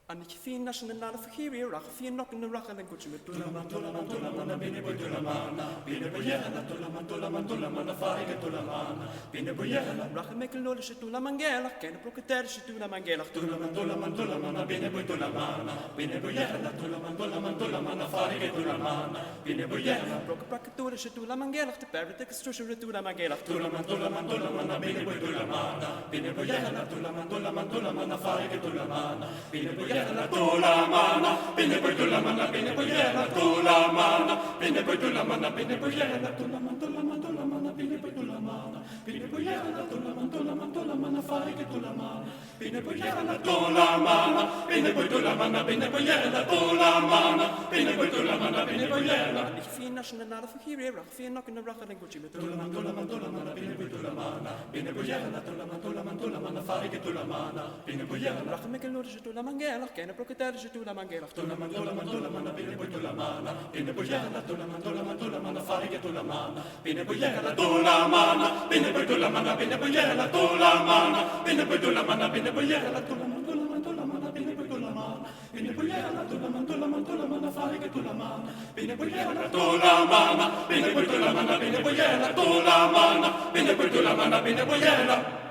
An ich fin na shin na for here rach fin nok in the rach and gut mit tulaman bine boy tulamana bine boy yana tulaman faige tulamana bine boy yana rach mek lol shi tulaman gela ken proketer shi tulaman gela tulaman bine boy tulamana bine boy yana tulaman faige tulamana bine boy yana proketur shi tulaman gela te pervete structure tulaman gela tulaman bine boy tulamana bine boy yana tulaman faige tulamana bine boy tulamana bine boy tulamana bine boy tulamana bine boy tulamana bine boy tulamana bine boy tulamana bine boy tulamana faige tulamana bine boy tulamana bine boy tulamana bine boy tulamana bine boy tulamana bine boy ich fin national for here rach fin nok in the rach and gut mit tulamana bine boy tulamana bine boy tulamana faige tulamana bine boy rach mek lor je tulaman gela ken proketer je tulaman gela tulamana bine boy tulamana bine boy tulamana faige tulamana bine boy tulamana bine boy tulamana bine boy tulamana bine boy tulamana bine boy tulamana bine boy tulamana bine boy tulamana faige tulamana bine boy tulamana bine boy tulamana bine boy tulamana bine boy tulamana bine boy